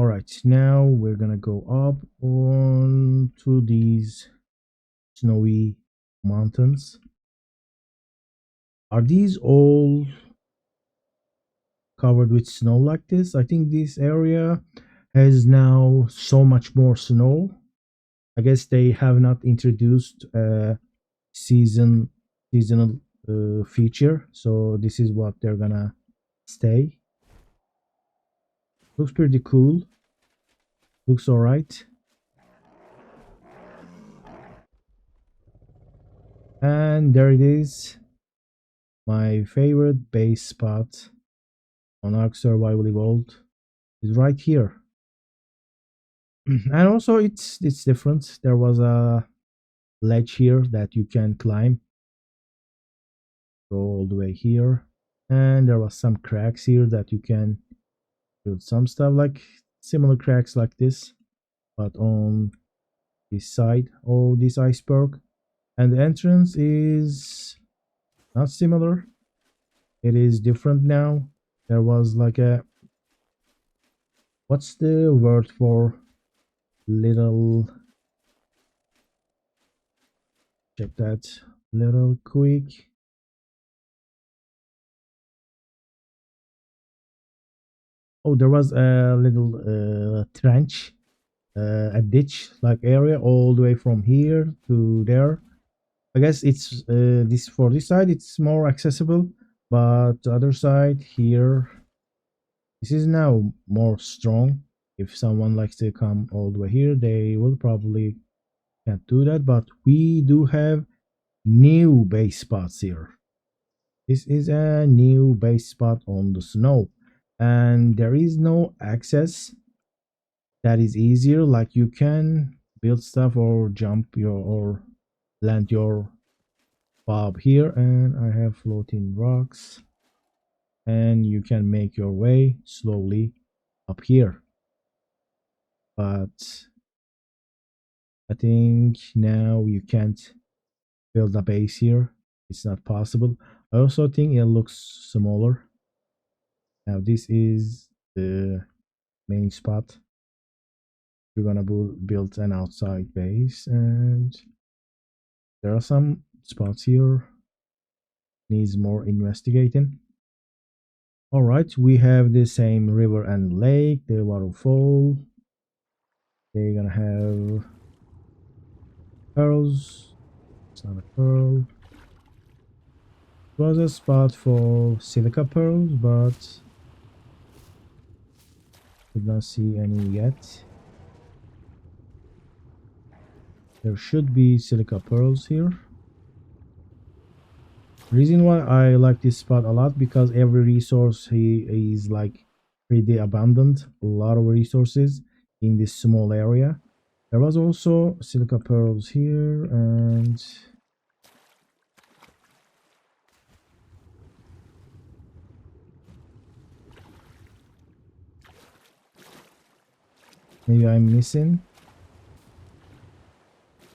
All right, now we're gonna go up on to these snowy mountains. Are these all covered with snow like this? I think this area has now so much more snow. I guess they have not introduced a seasonal feature, so this is what they're gonna stay. Looks pretty cool. Looks all right. And there it is, my favorite base spot on Ark Survival Evolved is right here. And also it's different. There was a ledge here that you can climb, go all the way here, and there was some cracks here that you can build some stuff like similar cracks like this, but on this side of this iceberg. And the entrance is not similar, it is different now. There was like a, what's the word for little, check that, little quick. Oh, there was a little trench, a ditch like area all the way from here to there. I guess it's this, for this side it's more accessible, but the other side here, this is now more strong. If someone likes to come all the way here, they will probably can't do that. But we do have new base spots here. This is a new base spot on the snow, and there is no access that is easier. Like you can build stuff or jump your or land your bob here, and I have floating rocks, and you can make your way slowly up here. But I think now you can't build a base here. It's not possible. I also think it looks smaller. Now this is the main spot. You're gonna build an outside base, and there are some spots here needs more investigating. All right, we have the same river and lake, the waterfall. They're gonna have pearls. It's not a pearl. It was a spot for silica pearls, but did not see any yet. There should be silica pearls here. Reason why I like this spot a lot, because every resource he is like pretty abundant, a lot of resources in this small area. There was also silica pearls here, and maybe I'm missing.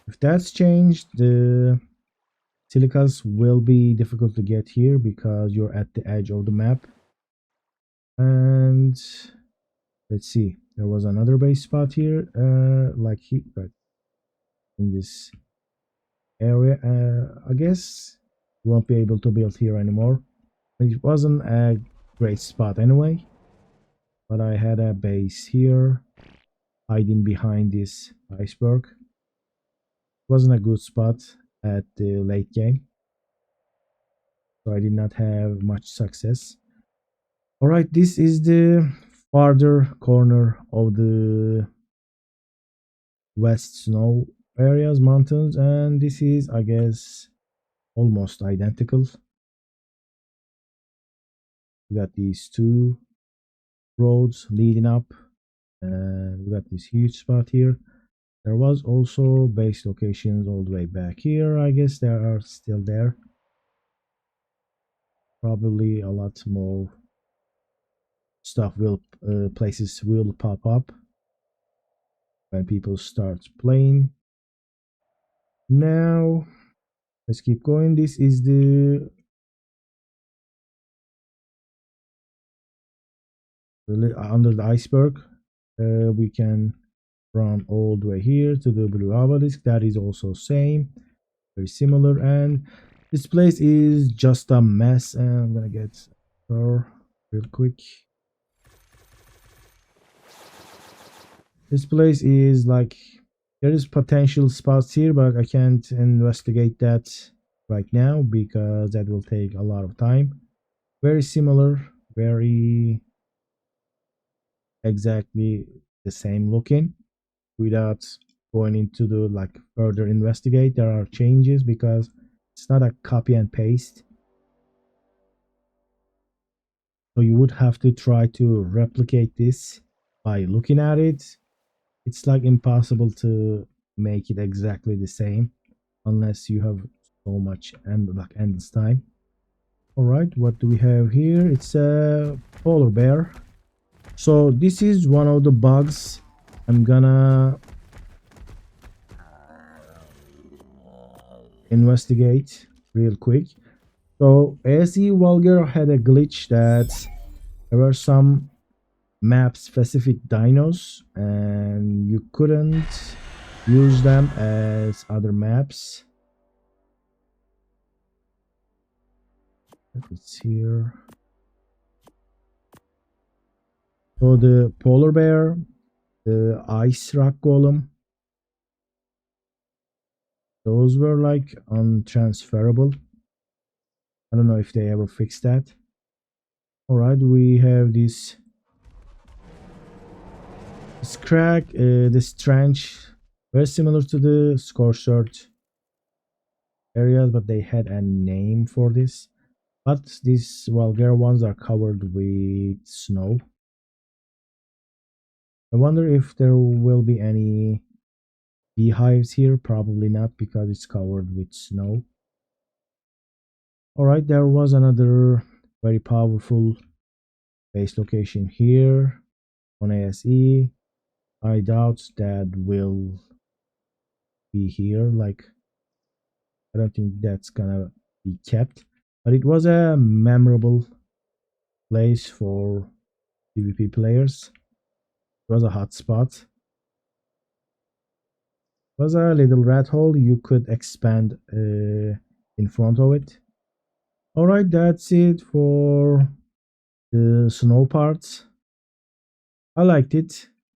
If that's changed, the silicas will be difficult to get here because you're at the edge of the map. And let's see, there was another base spot here, like here, right in this area. I guess you won't be able to build here anymore. It wasn't a great spot anyway, but I had a base here hiding behind this iceberg. Wasn't a good spot at the late game, so I did not have much success. All right, this is the farther corner of the west snow areas, mountains, and this is, I guess, almost identical. We got these two roads leading up, and we got this huge spot here. There was also base locations all the way back here. I guess they are still there. Probably a lot more stuff will places will pop up when people start playing. Now let's keep going. This is the under the iceberg. We can run all the way here to the blue obelisk. That is also same, very similar. And this place is just a mess. And I'm gonna get her real quick. This place is like there is potential spots here, but I can't investigate that right now because that will take a lot of time. Very similar, very exactly the same looking without going into the like further investigate. There are changes because it's not a copy and paste. So you would have to try to replicate this by looking at it. It's like impossible to make it exactly the same unless you have so much and like endless time. All right, what do we have here? It's a polar bear. So this is one of the bugs. I'm gonna investigate real quick. So ASE Valguero had a glitch that there were some map specific dinos and you couldn't use them as other maps. It's here. So the polar bear, the ice rock golem, those were like untransferable. I don't know if they ever fixed that. All right, we have this crack, this trench, very similar to the scorched areas, but they had a name for this. But these vulgar ones are covered with snow. I wonder if there will be any beehives here. Probably not because it's covered with snow. Alright, there was another very powerful base location here on ASE. I doubt that will be here. Like, I don't think that's gonna be kept. But it was a memorable place for PvP players. It was a hot spot. It was a little rat hole. You could expand in front of it. Alright, that's it for the snow parts. I liked it.